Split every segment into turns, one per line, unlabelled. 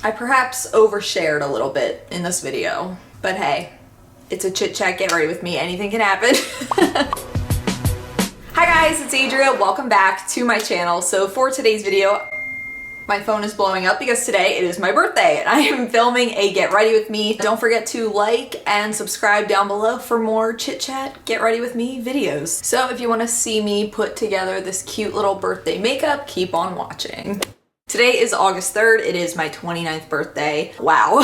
I perhaps overshared a little bit in this video, but hey, it's a chit chat, get ready with me, anything can happen. Hi guys, it's Adria, welcome back to my channel. So for today's video, my phone is blowing up because today it is my birthday and I am filming a get ready with me. Don't forget to like and subscribe down below for more chit chat, get ready with me videos. So if you want to see me put together this cute little birthday makeup, keep on watching. Today is August 3rd. It is my 29th birthday. Wow.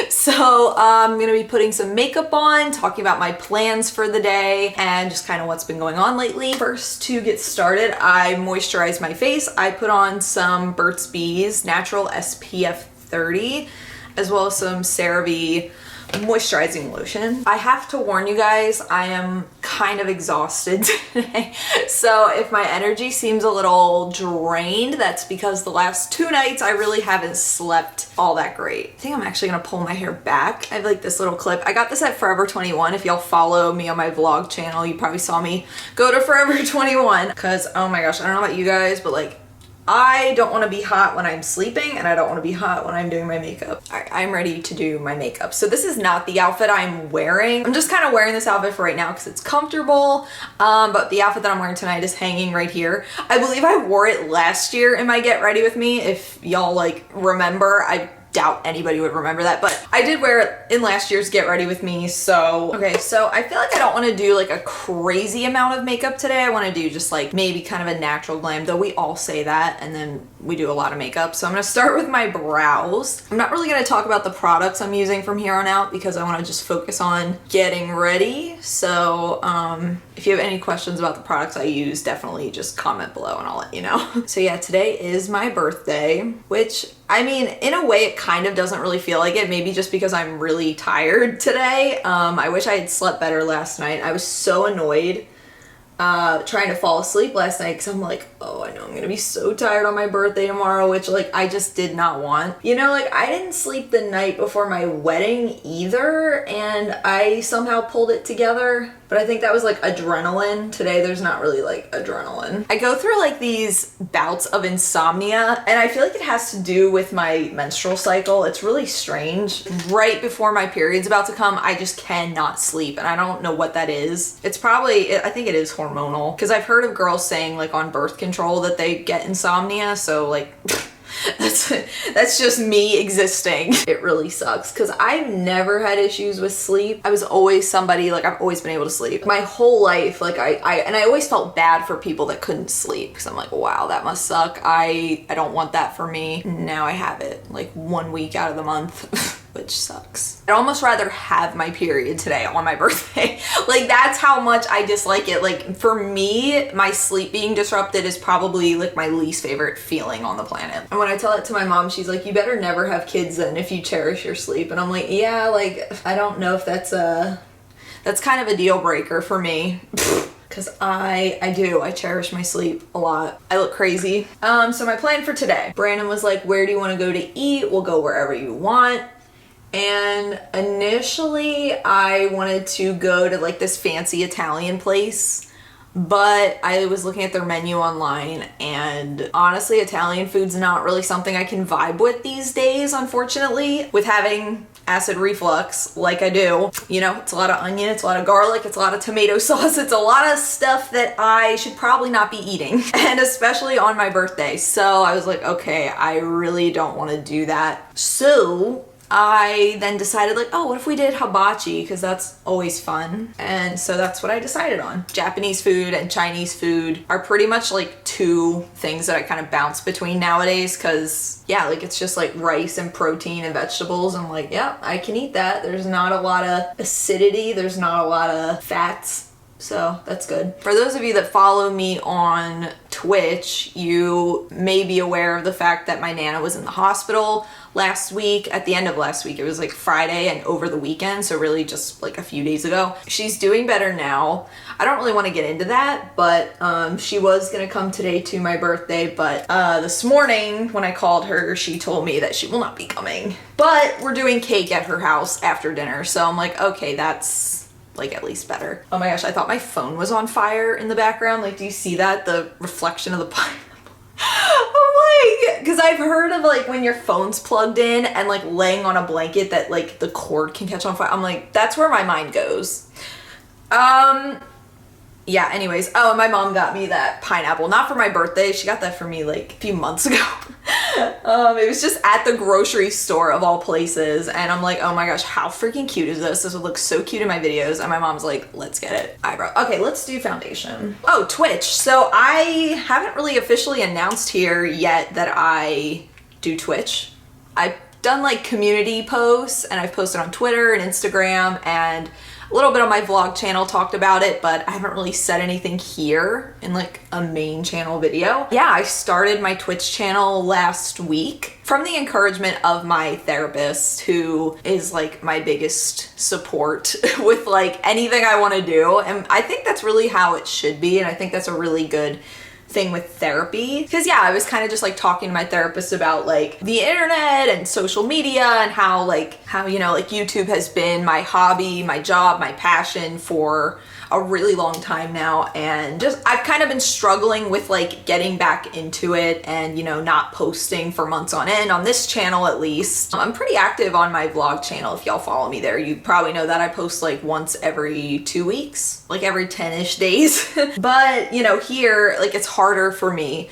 So I'm gonna be putting some makeup on, talking about my plans for the day, and just kind of what's been going on lately. First, to get started, I moisturize my face. I put on some Burt's Bees Natural SPF 30, as well as some CeraVe moisturizing lotion. I have to warn you guys, I am kind of exhausted today. So if my energy seems a little drained, that's because the last 2 nights I really haven't slept all that great. I think I'm actually gonna pull my hair back. I have like this little clip. I got this at Forever 21. If y'all follow me on my vlog channel, you probably saw me go to Forever 21. Cause oh my gosh, I don't know about you guys, but like I don't want to be hot when I'm sleeping and I don't want to be hot when I'm doing my makeup. I'm ready to do my makeup. So this is not the outfit I'm wearing. I'm just kind of wearing this outfit for right now because it's comfortable. But the outfit that I'm wearing tonight is hanging right here. I believe I wore it last year in my Get Ready With Me. If y'all like remember, I doubt anybody would remember that, but I did wear it in last year's Get Ready With Me. So okay, so I feel like I don't want to do like a crazy amount of makeup today. I want to do just like maybe kind of a natural glam, though we all say that and then we do a lot of makeup. So I'm gonna start with my brows. I'm not really gonna talk about the products I'm using from here on out because I want to just focus on getting ready. So if you have any questions about the products I use, definitely just comment below and I'll let you know. So yeah, today is my birthday, which I mean, in a way it kind of doesn't really feel like it, maybe just because I'm really tired today. I wish I had slept better last night. I was so annoyed trying to fall asleep last night because I'm like, oh, I know I'm gonna be so tired on my birthday tomorrow, which like I just did not want. You know, like I didn't sleep the night before my wedding either and I somehow pulled it together. But I think that was like adrenaline. Today there's not really like adrenaline. I go through like these bouts of insomnia and I feel like it has to do with my menstrual cycle. It's really strange. Right before my period's about to come, I just cannot sleep and I don't know what that is. It's probably, I think it is hormonal because I've heard of girls saying like on birth control that they get insomnia. So like that's just me existing. It really sucks because I've never had issues with sleep. I was always somebody, like I've always been able to sleep my whole life. Like I always felt bad for people that couldn't sleep because I'm like, wow, that must suck. I don't want that for me. Now I have it like 1 week out of the month. Which sucks. I'd almost rather have my period today on my birthday. Like that's how much I dislike it. Like for me, my sleep being disrupted is probably like my least favorite feeling on the planet. And when I tell it to my mom, she's like, you better never have kids then if you cherish your sleep. And I'm like, yeah, like I don't know if that's kind of a deal breaker for me. Cause I cherish my sleep a lot. I look crazy. So my plan for today, Brandon was like, where do you want to go to eat? We'll go wherever you want. And initially I wanted to go to like this fancy Italian place, but I was looking at their menu online and honestly, Italian food's not really something I can vibe with these days, unfortunately, with having acid reflux like I do. You know, it's a lot of onion, it's a lot of garlic, it's a lot of tomato sauce, it's a lot of stuff that I should probably not be eating, and especially on my birthday. So I was like, okay, I really don't want to do that. So I then decided like, oh, what if we did hibachi? Because that's always fun. And so that's what I decided on. Japanese food and Chinese food are pretty much like 2 things that I kind of bounce between nowadays because yeah, like it's just like rice and protein and vegetables. I'm like, yeah, I can eat that. There's not a lot of acidity. There's not a lot of fats. So that's good. For those of you that follow me on Twitch, you may be aware of the fact that my Nana was in the hospital last week, at the end of last week. It was like Friday and over the weekend, so really just like a few days ago. She's doing better now. I don't really want to get into that, but she was gonna come today to my birthday, but this morning when I called her, she told me that she will not be coming. But we're doing cake at her house after dinner, so I'm like, okay, that's like at least better. Oh my gosh, I thought my phone was on fire in the background. Like, do you see that? The reflection of the pineapple. I'm like, Because I've heard of like when your phone's plugged in and like laying on a blanket that like the cord can catch on fire. I'm like, that's where my mind goes. Yeah, anyways. Oh, and my mom got me that pineapple. Not for my birthday. She got that for me like a few months ago. It was just at the grocery store of all places. And I'm like, oh my gosh, how freaking cute is this? This would look so cute in my videos. And my mom's like, let's get it. Eyebrow. Okay, let's do foundation. Oh, Twitch. So I haven't really officially announced here yet that I do Twitch. I've done like community posts and I've posted on Twitter and Instagram and a little bit on my vlog channel, talked about it, but I haven't really said anything here in like a main channel video. Yeah, I started my Twitch channel last week from the encouragement of my therapist, who is like my biggest support with like anything I want to do. And I think that's really how it should be. And I think that's a really good thing with therapy, because yeah, I was kind of just like talking to my therapist about like the internet and social media and how you know, like YouTube has been my hobby, my job, my passion for a really long time now, and just I've kind of been struggling with like getting back into it and, you know, not posting for months on end on this channel. At least I'm pretty active on my vlog channel. If y'all follow me there, you probably know that I post like once every 2 weeks, like every 10-ish days. But you know, here like it's harder for me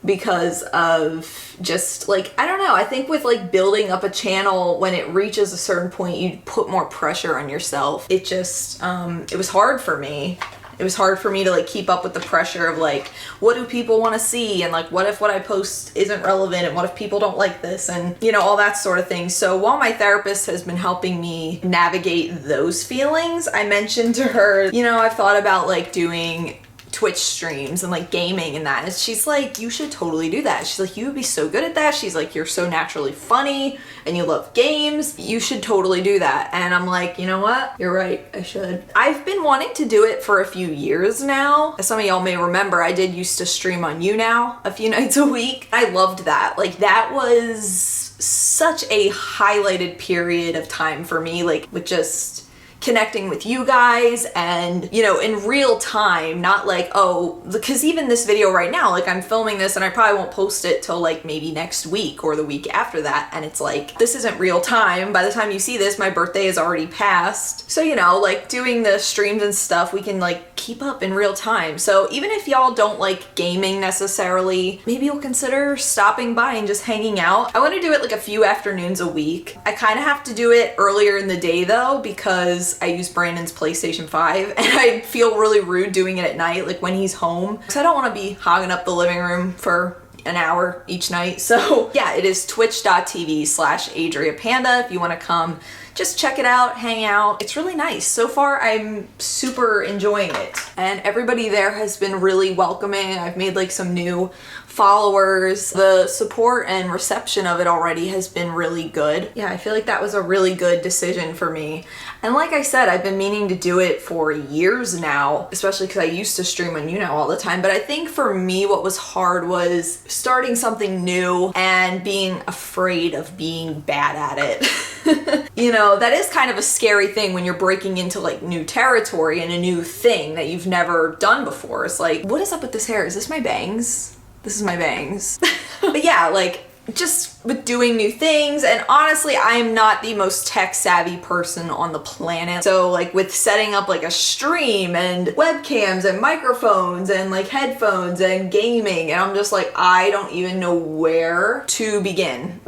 because of just like, I don't know, I think with like building up a channel, when it reaches a certain point, you put more pressure on yourself. It just, it was hard for me. It was hard for me to like keep up with the pressure of like, what do people want to see? And like, what if what I post isn't relevant? And what if people don't like this? And you know, all that sort of thing. So while my therapist has been helping me navigate those feelings, I mentioned to her, you know, I've thought about like doing Twitch streams and like gaming and that. And she's like, you should totally do that. She's like, you would be so good at that. She's like, you're so naturally funny and you love games. You should totally do that. And I'm like, you know what? You're right. I should. I've been wanting to do it for a few years now. As some of y'all may remember, I did used to stream on YouNow a few nights a week. I loved that. Like that was such a highlighted period of time for me, like with just connecting with you guys and, you know, in real time, not like, oh, because even this video right now, like I'm filming this and I probably won't post it till like maybe next week or the week after that. And it's like, this isn't real time. By the time you see this, my birthday is already passed. So, you know, like doing the streams and stuff, we can like keep up in real time. So even if y'all don't like gaming necessarily, maybe you'll consider stopping by and just hanging out. I want to do it like a few afternoons a week. I kind of have to do it earlier in the day though, because I use Brandon's PlayStation 5 and I feel really rude doing it at night, like when he's home. So I don't want to be hogging up the living room for an hour each night. So yeah, it is twitch.tv/adriakillen if you want to come just check it out, hang out. It's really nice. So far, I'm super enjoying it. And everybody there has been really welcoming. I've made like some new followers. The support and reception of it already has been really good. Yeah, I feel like that was a really good decision for me. And like I said, I've been meaning to do it for years now, especially because I used to stream on YouNow all the time. But I think for me, what was hard was starting something new and being afraid of being bad at it. You know, that is kind of a scary thing when you're breaking into like new territory and a new thing that you've never done before. It's like, what is up with this hair? Is this my bangs? This is my bangs. But yeah, like just with doing new things, and honestly, I am not the most tech savvy person on the planet. So like with setting up like a stream and webcams and microphones and like headphones and gaming, and I'm just like, I don't even know where to begin.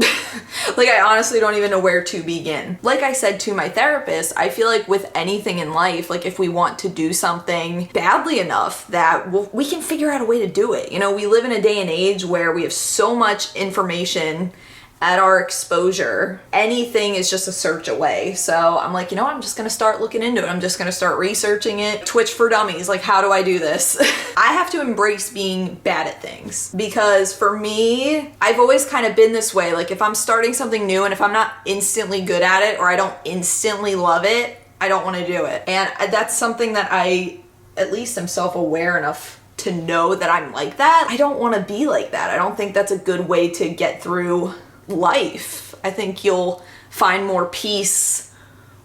Like I honestly don't even know where to begin. Like I said to my therapist, I feel like with anything in life, like if we want to do something badly enough that we can figure out a way to do it. You know, we live in a day and age where we have so much information at our exposure. Anything is just a search away. So I'm like, you know what? I'm just gonna start looking into it. I'm just gonna start researching it. Twitch for dummies, like how do I do this? I have to embrace being bad at things, because for me, I've always kind of been this way. Like if I'm starting something new and if I'm not instantly good at it or I don't instantly love it, I don't want to do it. And that's something that I at least am self-aware enough to know that I'm like that. I don't want to be like that. I don't think that's a good way to get through life. I think you'll find more peace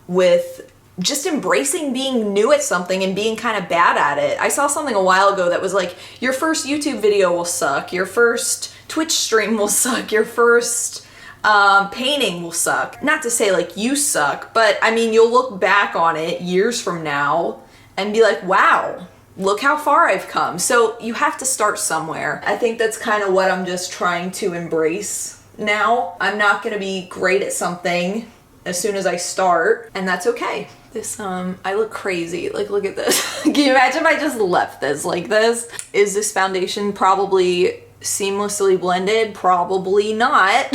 with just embracing being new at something and being kind of bad at it. I saw something a while ago that was like, your first YouTube video will suck, your first Twitch stream will suck. Your first painting will suck. Not to say like you suck, but I mean, you'll look back on it years from now and be like, wow, look how far I've come. So you have to start somewhere. I think that's kind of what I'm just trying to embrace now. I'm not gonna be great at something as soon as I start, and that's okay. This, I look crazy. Like, look at this. Can you imagine if I just left this like this? Is this foundation probably seamlessly blended? Probably not.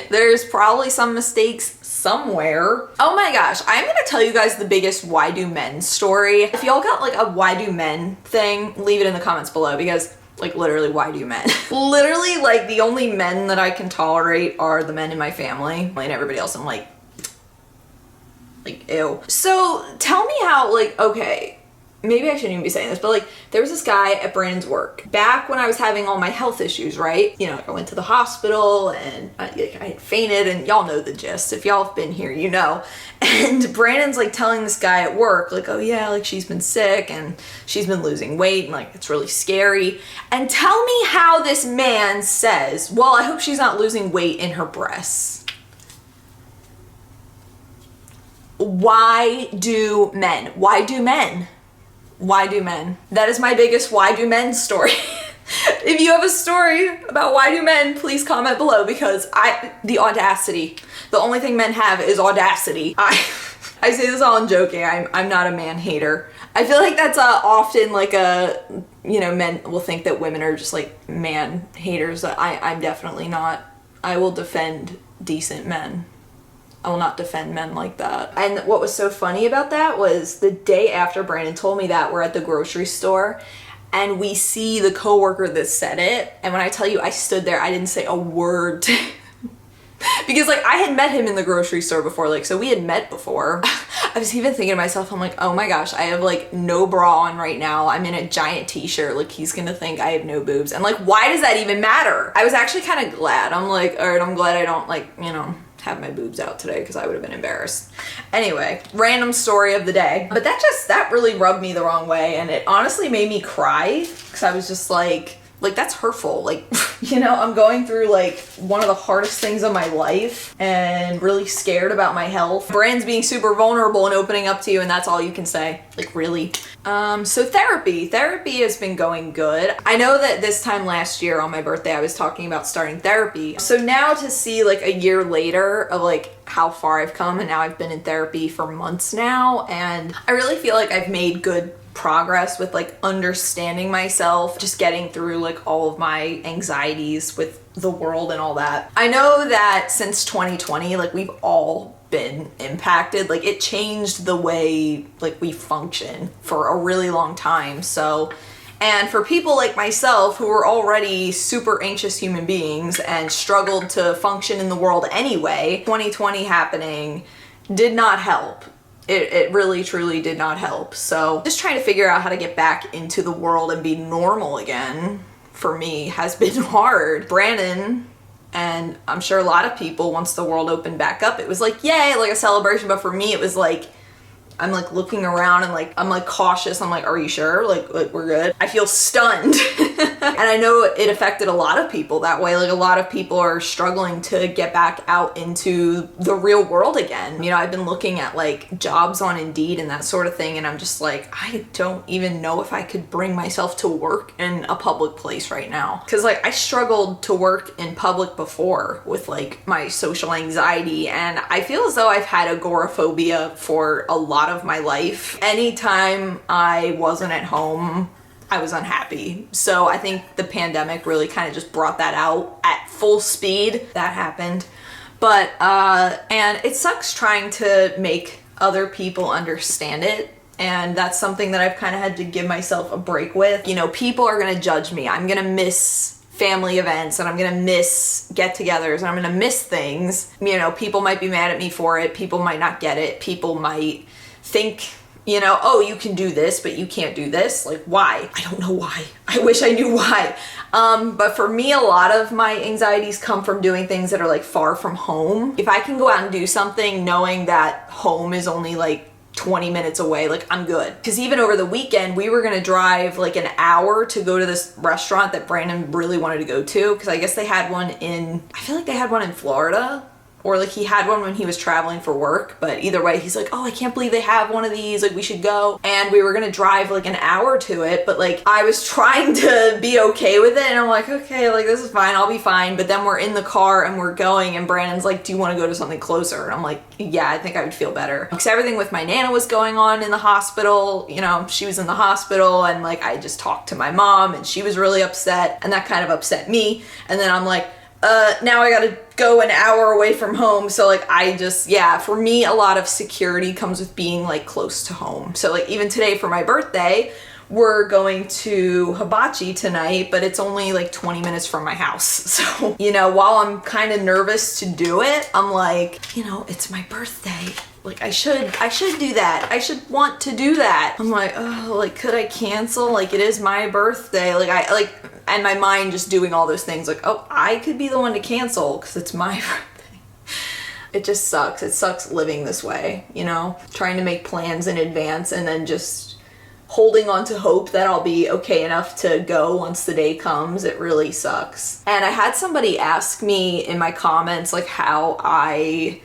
There's probably some mistakes somewhere. Oh my gosh, I'm gonna tell you guys the biggest why do men story. If y'all got like a why do men thing, leave it in the comments below, because like literally, why do men? Literally, like the only men that I can tolerate are the men in my family, and everybody else I'm like ew. So tell me how, like, okay, maybe I shouldn't even be saying this, but like there was this guy at Brandon's work back when I was having all my health issues, right? You know, I went to the hospital and I had fainted, and y'all know the gist. If y'all have been here, you know. And Brandon's like telling this guy at work, like, oh yeah, like she's been sick and she's been losing weight and like it's really scary. And tell me how this man says, well, I hope she's not losing weight in her breasts. Why do men? Why do men? Why do men? That is my biggest why do men story. If you have a story about why do men, please comment below, because the audacity. The only thing men have is audacity. I say this all in joking. I'm not a man hater. I feel like that's often like a, you know, men will think that women are just like man haters. I'm definitely not. I will defend decent men. I will not defend men like that. And what was so funny about that was the day after Brandon told me that, we're at the grocery store and we see the coworker that said it. And when I tell you I stood there, I didn't say a word to because like I had met him in the grocery store before, like, so we had met before. I was even thinking to myself, I'm like, oh my gosh, I have like no bra on right now. I'm in a giant t-shirt. Like he's gonna think I have no boobs. And like, why does that even matter? I was actually kind of glad. I'm like, all right, I'm glad I don't like, you know, have my boobs out today because I would have been embarrassed. Anyway, random story of the day. But that really rubbed me the wrong way, and it honestly made me cry because I was just like that's hurtful. Like, you know, I'm going through like one of the hardest things of my life and really scared about my health. Brand's being super vulnerable and opening up to you, and that's all you can say. Like, really? So therapy has been going good. I know that this time last year on my birthday, I was talking about starting therapy. So now to see like a year later of like how far I've come, and now I've been in therapy for months now, and I really feel like I've made good progress with like understanding myself, just getting through like all of my anxieties with the world and all that. I know that since 2020, like we've all been impacted. Like it changed the way like we function for a really long time. So, and for people like myself who were already super anxious human beings and struggled to function in the world anyway, 2020 happening did not help. It really truly did not help. So just trying to figure out how to get back into the world and be normal again for me has been hard. Brandon, and I'm sure a lot of people, once the world opened back up, it was like, yay, like a celebration. But for me, it was like, I'm like looking around and like, I'm like cautious. I'm like, are you sure? Like we're good? I feel stunned. And I know it affected a lot of people that way. Like a lot of people are struggling to get back out into the real world again. You know, I've been looking at like jobs on Indeed and that sort of thing, and I'm just like, I don't even know if I could bring myself to work in a public place right now. Cause like I struggled to work in public before with like my social anxiety, and I feel as though I've had agoraphobia for a lot of my life. Anytime I wasn't at home, I was unhappy. So I think the pandemic really kind of just brought that out at full speed. That happened. But, and it sucks trying to make other people understand it. And that's something that I've kind of had to give myself a break with. You know, people are going to judge me. I'm going to miss family events, and I'm gonna miss get-togethers, and I'm gonna miss things. You know, people might be mad at me for it. People might not get it. People might think, you know, oh, you can do this, but you can't do this. Like, why? I don't know why. I wish I knew why. But for me, a lot of my anxieties come from doing things that are like far from home. If I can go out and do something knowing that home is only like 20 minutes away, like I'm good. Because even over the weekend, we were gonna drive like an hour to go to this restaurant that Brandon really wanted to go to, because I guess they had one I feel like they had one in Florida, or like he had one when he was traveling for work, but either way, he's like, oh, I can't believe they have one of these, like we should go. And we were gonna drive like an hour to it, but like I was trying to be okay with it, and I'm like, okay, like this is fine, I'll be fine. But then we're in the car and we're going, and Brandon's like, do you want to go to something closer? And I'm like, yeah, I think I would feel better. Because everything with my Nana was going on in the hospital, you know, she was in the hospital, and like I just talked to my mom and she was really upset, and that kind of upset me. And then I'm like, now I gotta go an hour away from home. So like I just, yeah, for me, a lot of security comes with being like close to home. So like even today for my birthday, we're going to Hibachi tonight, but it's only like 20 minutes from my house. So, you know, while I'm kind of nervous to do it, I'm like, you know, it's my birthday. Like I should do that. I should want to do that. I'm like, oh, like could I cancel? Like it is my birthday. And my mind just doing all those things like, oh, I could be the one to cancel because it's my birthday. It just sucks. It sucks living this way, you know, trying to make plans in advance and then just holding on to hope that I'll be okay enough to go once the day comes. It really sucks. And I had somebody ask me in my comments like how I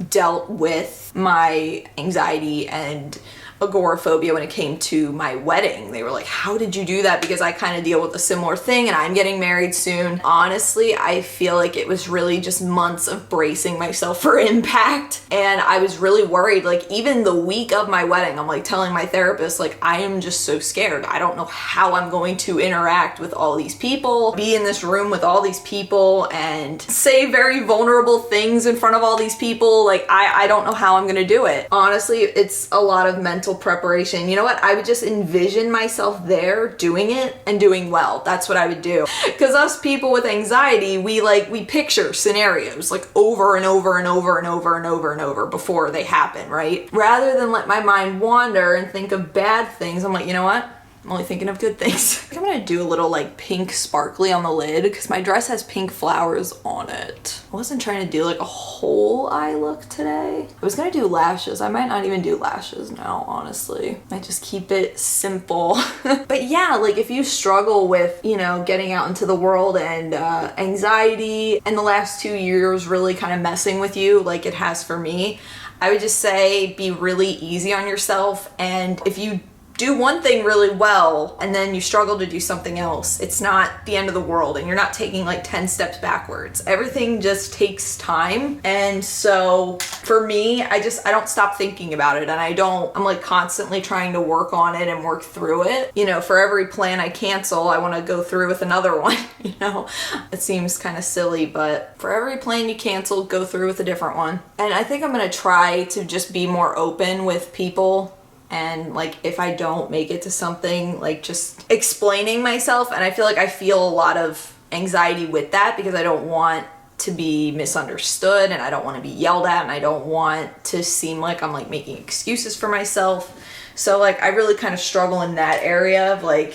dealt with my anxiety and agoraphobia when it came to my wedding. They were like, how did you do that? Because I kind of deal with a similar thing and I'm getting married soon. Honestly, I feel like it was really just months of bracing myself for impact. And I was really worried, like even the week of my wedding, I'm like telling my therapist, like I am just so scared. I don't know how I'm going to interact with all these people, be in this room with all these people and say very vulnerable things in front of all these people. Like I don't know how I'm gonna do it. Honestly, it's a lot of mental preparation. You know what? I would just envision myself there doing it and doing well. That's what I would do. Because us people with anxiety, we picture scenarios like over and over and over and over and over and over before they happen, right? Rather than let my mind wander and think of bad things, I'm like, you know what? I'm only thinking of good things. I think I'm gonna do a little like pink sparkly on the lid because my dress has pink flowers on it. I wasn't trying to do like a whole eye look today. I was gonna do lashes. I might not even do lashes now, honestly. I just keep it simple. But yeah, like if you struggle with, you know, getting out into the world and anxiety and the last 2 years really kind of messing with you like it has for me, I would just say be really easy on yourself. And if you do one thing really well and then you struggle to do something else, it's not the end of the world and you're not taking like 10 steps backwards. Everything just takes time. And so for me, I don't stop thinking about it, and I'm like constantly trying to work on it and work through it. You know, for every plan I cancel, I want to go through with another one, you know? It seems kind of silly, but for every plan you cancel, go through with a different one. And I think I'm going to try to just be more open with people. And like if I don't make it to something, like just explaining myself. And I feel like I feel a lot of anxiety with that because I don't want to be misunderstood and I don't want to be yelled at and I don't want to seem like I'm like making excuses for myself. So like I really kind of struggle in that area of like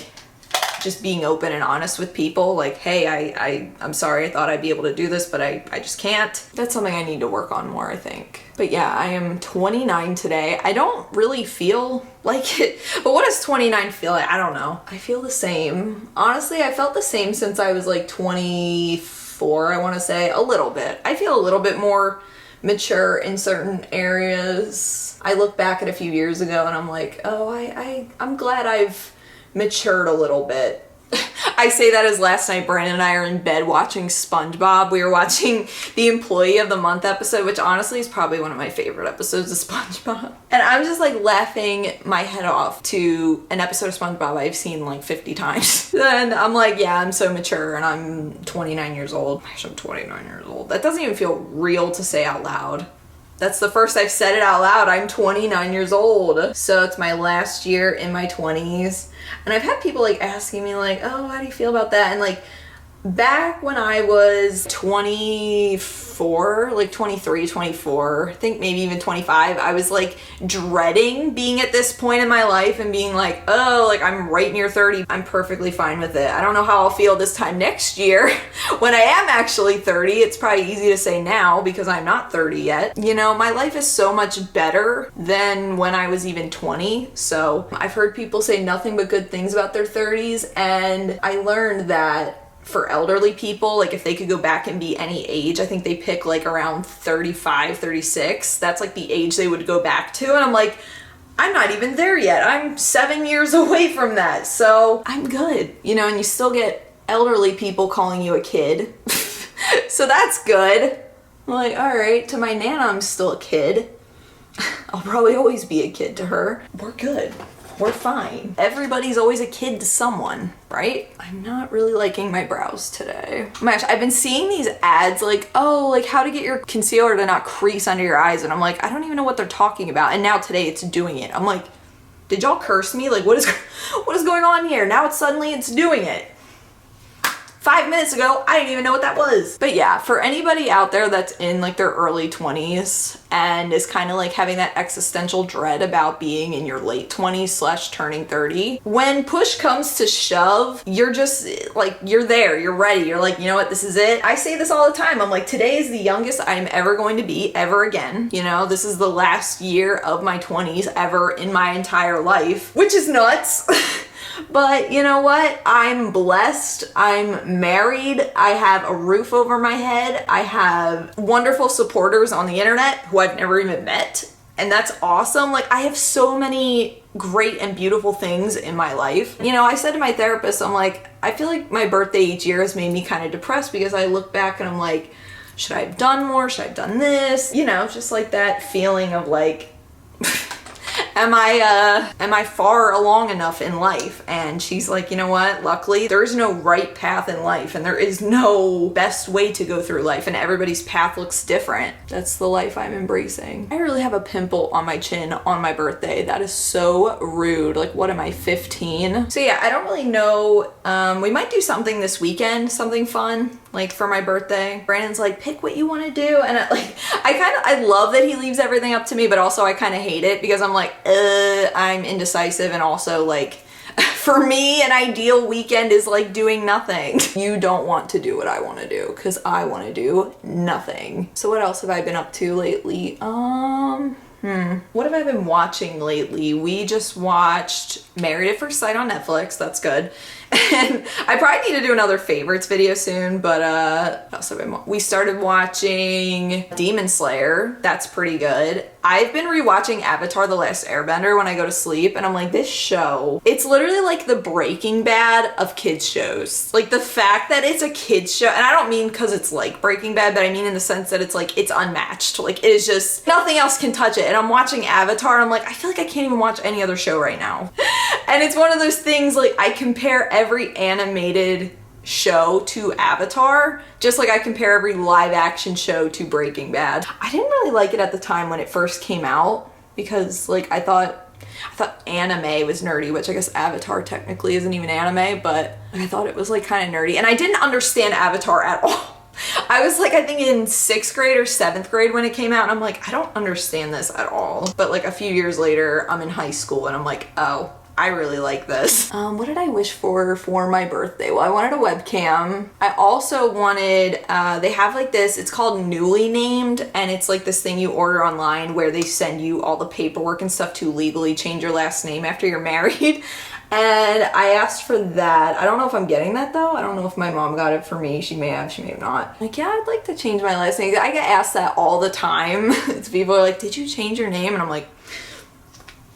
just being open and honest with people. Like, hey, I'm sorry, I thought I'd be able to do this, but I just can't. That's something I need to work on more, I think. But yeah, I am 29 today. I don't really feel like it, but what does 29 feel like? I don't know. I feel the same. Honestly, I felt the same since I was like 24, I want to say, a little bit. I feel a little bit more mature in certain areas. I look back at a few years ago and I'm like, oh, I'm glad I've matured a little bit. I say that as last night Brandon and I are in bed watching SpongeBob. We were watching the Employee of the Month episode, which honestly is probably one of my favorite episodes of SpongeBob. And I was just like laughing my head off to an episode of SpongeBob I've seen like 50 times. And I'm like, yeah, I'm so mature and I'm 29 years old. Gosh, I'm 29 years old. That doesn't even feel real to say out loud. That's the first I've said it out loud. I'm 29 years old. So it's my last year in my 20s. And I've had people like asking me like, oh, how do you feel about that? And like Back when I was 24, like 23, 24, I think maybe even 25, I was like dreading being at this point in my life and being like, oh, like I'm right near 30. I'm perfectly fine with it. I don't know how I'll feel this time next year when I am actually 30. It's probably easy to say now because I'm not 30 yet. You know, my life is so much better than when I was even 20. So I've heard people say nothing but good things about their 30s, and I learned that for elderly people, like if they could go back and be any age, I think they pick like around 35, 36. That's like the age they would go back to. And I'm like, I'm not even there yet. I'm 7 years away from that. So I'm good, you know, and you still get elderly people calling you a kid. So that's good. I'm like, all right, to my Nana, I'm still a kid. I'll probably always be a kid to her. We're good. We're fine. Everybody's always a kid to someone, right? I'm not really liking my brows today. Oh my gosh, I've been seeing these ads like, oh, like how to get your concealer to not crease under your eyes. And I'm like, I don't even know what they're talking about. And now today it's doing it. I'm like, did y'all curse me? Like what is going on here? Now it's doing it. 5 minutes ago, I didn't even know what that was. But yeah, for anybody out there that's in like their early 20s and is kind of like having that existential dread about being in your late 20s / turning 30, when push comes to shove, you're just like, you're there, you're ready. You're like, you know what, this is it. I say this all the time. I'm like, today is the youngest I'm ever going to be ever again. You know, this is the last year of my 20s ever in my entire life, which is nuts. But you know what? I'm blessed. I'm married. I have a roof over my head. I have wonderful supporters on the internet who I've never even met. And that's awesome. Like I have so many great and beautiful things in my life. You know, I said to my therapist, I'm like, I feel like my birthday each year has made me kind of depressed because I look back and I'm like, should I have done more? Should I have done this? You know, just like that feeling of like, am I far along enough in life? And she's like, you know what? Luckily, there is no right path in life and there is no best way to go through life and everybody's path looks different. That's the life I'm embracing. I really have a pimple on my chin on my birthday. That is so rude. Like, what am I, 15? So yeah, I don't really know. We might do something this weekend, something fun, like for my birthday. Brandon's like, pick what you want to do. And I love that he leaves everything up to me, but also I kind of hate it because I'm like, I'm indecisive, and also like for me an ideal weekend is like doing nothing. You don't want to do what I want to do because I want to do nothing. So what else have I been up to lately? What have I been watching lately? We just watched Married at First Sight on Netflix. That's good. And I probably need to do another favorites video soon, but we started watching Demon Slayer. That's pretty good. I've been rewatching Avatar: The Last Airbender when I go to sleep, and I'm like, this show, it's literally like the Breaking Bad of kids shows. Like the fact that it's a kids show, and I don't mean because it's like Breaking Bad, but I mean in the sense that it's like, it's unmatched. Like it is just, nothing else can touch it. And I'm watching Avatar, and I'm like, I feel like I can't even watch any other show right now. And it's one of those things, like I compare every animated show to Avatar, just like I compare every live action show to Breaking Bad. I didn't really like it at the time when it first came out because like I thought anime was nerdy, which I guess Avatar technically isn't even anime, but I thought it was like kind of nerdy, and I didn't understand Avatar at all. I was like, I think in 6th grade or 7th grade when it came out, and I'm like, I don't understand this at all. But like a few years later, I'm in high school and I'm like, oh, I really like this. What did I wish for my birthday? Well, I wanted a webcam. I also wanted, they have like this, it's called Newly Named, and it's like this thing you order online where they send you all the paperwork and stuff to legally change your last name after you're married. And I asked for that. I don't know if I'm getting that though. I don't know if my mom got it for me. She may have, she may have not. Like, yeah, I'd like to change my last name. I get asked that all the time. It's people are like, did you change your name? And I'm like,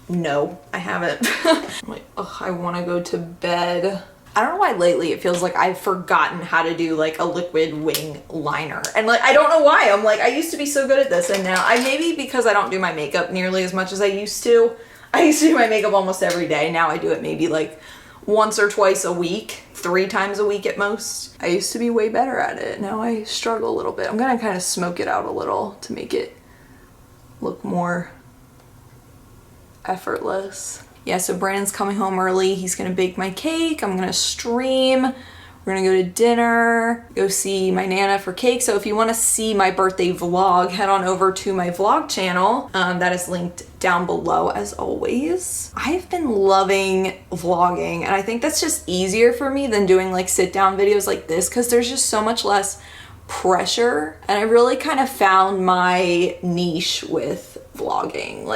no, I haven't. I'm like, ugh, I want to go to bed. I don't know why lately it feels like I've forgotten how to do like a liquid wing liner. And like, I don't know why. I'm like, I used to be so good at this, and now maybe because I don't do my makeup nearly as much as I used to. I used to do my makeup almost every day. Now I do it maybe like once or twice a week, 3 times a week at most. I used to be way better at it. Now I struggle a little bit. I'm gonna kind of smoke it out a little to make it look more effortless. Yeah, so Brandon's coming home early. He's gonna bake my cake. I'm gonna stream We're gonna go to dinner, go see my Nana for cake. So if you wanna see my birthday vlog, head on over to my vlog channel. That is linked down below as always. I've been loving vlogging, and I think that's just easier for me than doing like sit down videos like this, because there's just so much less pressure. And I really kind of found my niche with vlogging.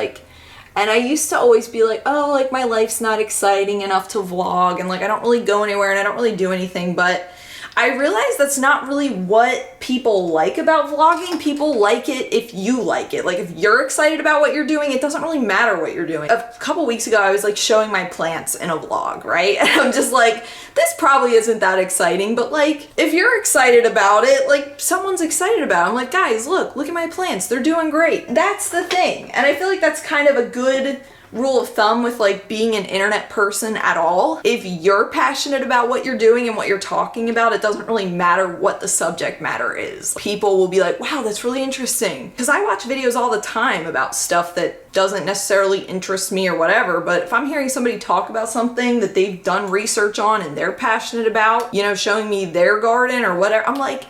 And I used to always be like, oh, like my life's not exciting enough to vlog, and like I don't really go anywhere and I don't really do anything. But I realized that's not really what people like about vlogging. People like it if you like it. Like if you're excited about what you're doing, it doesn't really matter what you're doing. A couple weeks ago, I was like showing my plants in a vlog, right? And I'm just like, this probably isn't that exciting, but like if you're excited about it, like someone's excited about it. I'm like, guys, look at my plants. They're doing great. That's the thing. And I feel like that's kind of a good rule of thumb with like being an internet person at all. If you're passionate about what you're doing and what you're talking about, it doesn't really matter what the subject matter is. People will be like, wow, that's really interesting. Because I watch videos all the time about stuff that doesn't necessarily interest me or whatever, but if I'm hearing somebody talk about something that they've done research on and they're passionate about, you know, showing me their garden or whatever, I'm like,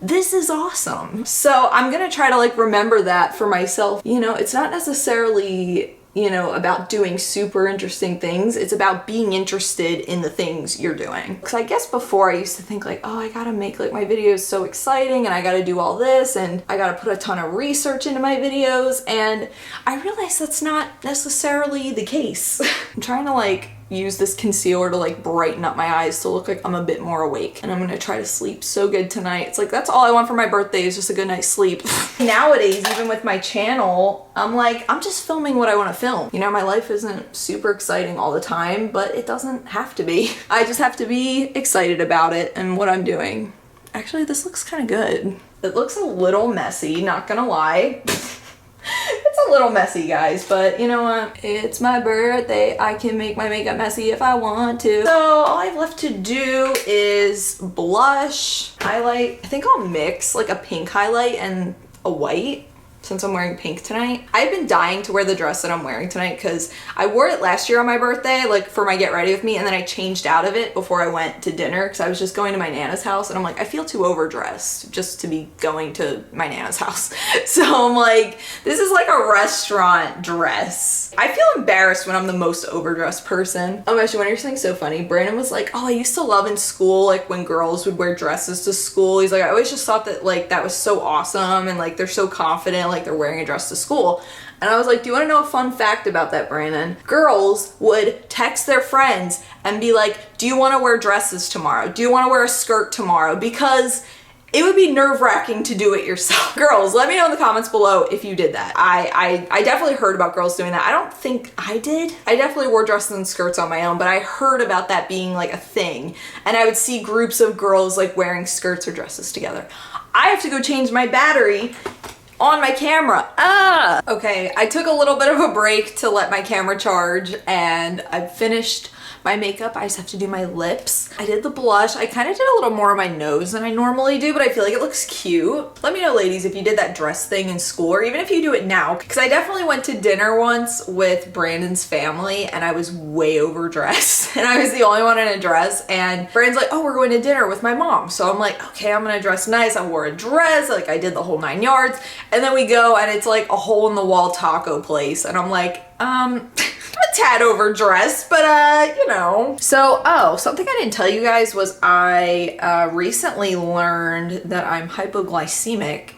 this is awesome. So I'm gonna try to like remember that for myself. You know, it's not necessarily, you know, about doing super interesting things. It's about being interested in the things you're doing. Because I guess before I used to think like, oh, I gotta make like my videos so exciting and I gotta do all this and I gotta put a ton of research into my videos, and I realized that's not necessarily the case. I'm trying to like use this concealer to like brighten up my eyes to look like I'm a bit more awake, and I'm gonna try to sleep so good tonight. It's like that's all I want for my birthday is just a good night's sleep. Nowadays, even with my channel, I'm like, I'm just filming what I want to film. You know, my life isn't super exciting all the time, but it doesn't have to be. I just have to be excited about it and what I'm doing. Actually, this looks kind of good. It looks a little messy, not gonna lie. It's a little messy, guys, but you know what? It's my birthday. I can make my makeup messy if I want to. So all I have left to do is blush, highlight. I think I'll mix like a pink highlight and a white, since I'm wearing pink tonight. I've been dying to wear the dress that I'm wearing tonight because I wore it last year on my birthday, like for my get ready with me, and then I changed out of it before I went to dinner because I was just going to my Nana's house, and I'm like, I feel too overdressed just to be going to my Nana's house. So I'm like, this is like a restaurant dress. I feel embarrassed when I'm the most overdressed person. Oh, actually, when you're saying so funny, Brandon was like, oh, I used to love in school, like when girls would wear dresses to school. He's like, I always just thought that like that was so awesome and like they're so confident, like they're wearing a dress to school. And I was like, do you want to know a fun fact about that, Brandon? Girls would text their friends and be like, do you want to wear dresses tomorrow? Do you want to wear a skirt tomorrow? Because it would be nerve-wracking to do it yourself. Girls, let me know in the comments below if you did that. I definitely heard about girls doing that. I don't think I did. I definitely wore dresses and skirts on my own, but I heard about that being like a thing. And I would see groups of girls like wearing skirts or dresses together. I have to go change my battery on my camera. Okay, I took a little bit of a break to let my camera charge, and I've finished my makeup. I just have to do my lips. I did the blush. I kind of did a little more on my nose than I normally do, but I feel like it looks cute. Let me know, ladies, if you did that dress thing in school, or even if you do it now, because I definitely went to dinner once with Brandon's family and I was way overdressed and I was the only one in a dress, and Brandon's like, oh, we're going to dinner with my mom. So I'm like, okay, I'm gonna dress nice. I wore a dress, like I did the whole 9 yards, and then we go and it's like a hole in the wall taco place, and I'm like, a tad overdressed, but you know. So, oh, something I didn't tell you guys was I recently learned that I'm hypoglycemic,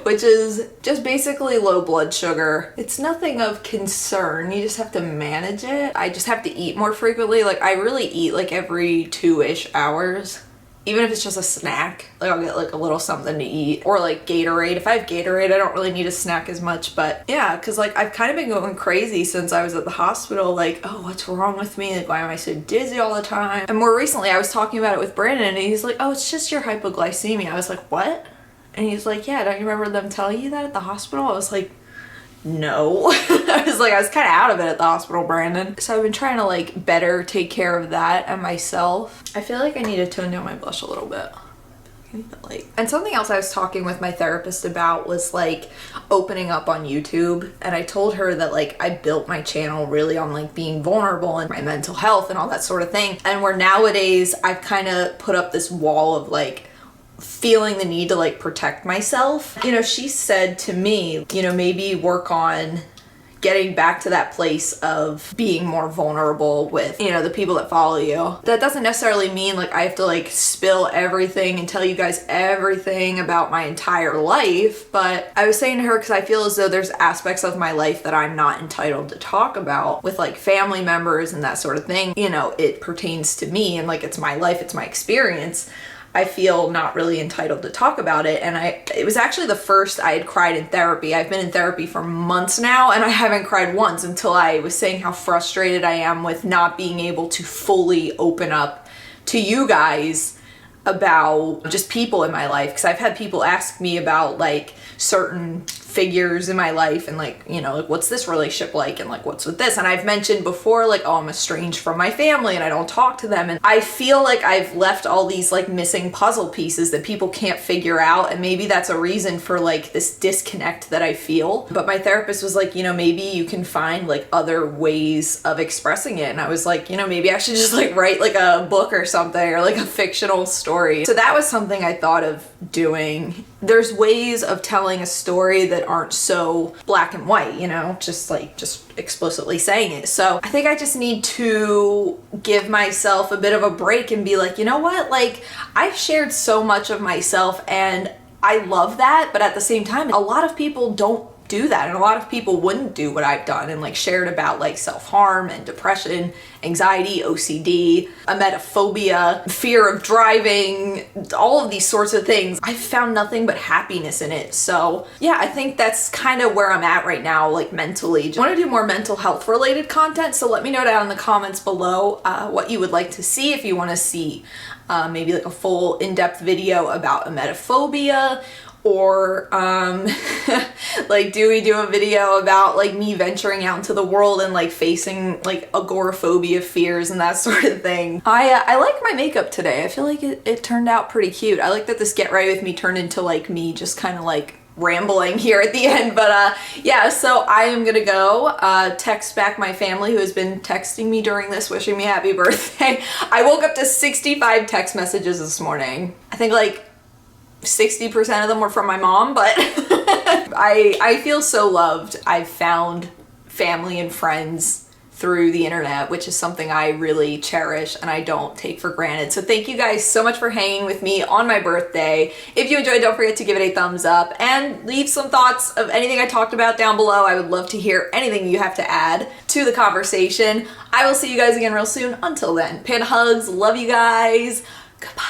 which is just basically low blood sugar. It's nothing of concern, you just have to manage it. I just have to eat more frequently. Like I really eat like every 2-ish hours. Even if it's just a snack, like I'll get like a little something to eat, or like Gatorade. If I have Gatorade, I don't really need a snack as much, but yeah, because like I've kind of been going crazy since I was at the hospital, like, oh, what's wrong with me? Like, why am I so dizzy all the time? And more recently, I was talking about it with Brandon, and he's like, oh, it's just your hypoglycemia. I was like, what? And he's like, yeah, don't you remember them telling you that at the hospital? I was like, no. I was kind of out of it at the hospital, Brandon. So I've been trying to like better take care of that and myself. I feel like I need to tone down my blush a little bit. And something else I was talking with my therapist about was like opening up on YouTube. And I told her that like I built my channel really on like being vulnerable and my mental health and all that sort of thing. And where nowadays I've kind of put up this wall of like feeling the need to like protect myself. You know, she said to me, you know, maybe work on getting back to that place of being more vulnerable with, you know, the people that follow you. That doesn't necessarily mean like I have to like spill everything and tell you guys everything about my entire life, but I was saying to her, because I feel as though there's aspects of my life that I'm not entitled to talk about with like family members and that sort of thing. You know, it pertains to me and like it's my life, it's my experience. I feel not really entitled to talk about it. And it was actually the first I had cried in therapy. I've been in therapy for months now and I haven't cried once until I was saying how frustrated I am with not being able to fully open up to you guys about just people in my life. Because I've had people ask me about like certain figures in my life and like, you know, like what's this relationship like and like what's with this, and I've mentioned before like, oh, I'm estranged from my family and I don't talk to them, and I feel like I've left all these like missing puzzle pieces that people can't figure out, and maybe that's a reason for like this disconnect that I feel. But my therapist was like, you know, maybe you can find like other ways of expressing it, and I was like, you know, maybe I should just like write like a book or something, or like a fictional story. So that was something I thought of doing. There's ways of telling a story that aren't so black and white, you know, just explicitly saying it. So I think I just need to give myself a bit of a break and be like, you know what, like I've shared so much of myself and I love that, but at the same time, a lot of people don't do that, and a lot of people wouldn't do what I've done and like shared about like self-harm and depression, anxiety, OCD, emetophobia, fear of driving, all of these sorts of things. I've found nothing but happiness in it. So yeah, I think that's kind of where I'm at right now, like mentally. Just want to do more mental health related content, so let me know down in the comments below what you would like to see. If you want to see maybe like a full in-depth video about emetophobia, or like do we do a video about like me venturing out into the world and like facing like agoraphobia fears and that sort of thing. I like my makeup today. I feel like it turned out pretty cute. I like that this get ready with me turned into like me just kind of like rambling here at the end. But yeah, so I am gonna go text back my family who has been texting me during this, wishing me happy birthday. I woke up to 65 text messages this morning. I think like 60% of them were from my mom, but I feel so loved. I've found family and friends through the internet, which is something I really cherish and I don't take for granted. So thank you guys so much for hanging with me on my birthday. If you enjoyed, don't forget to give it a thumbs up and leave some thoughts of anything I talked about down below. I would love to hear anything you have to add to the conversation. I will see you guys again real soon. Until then, panda hugs, love you guys, goodbye.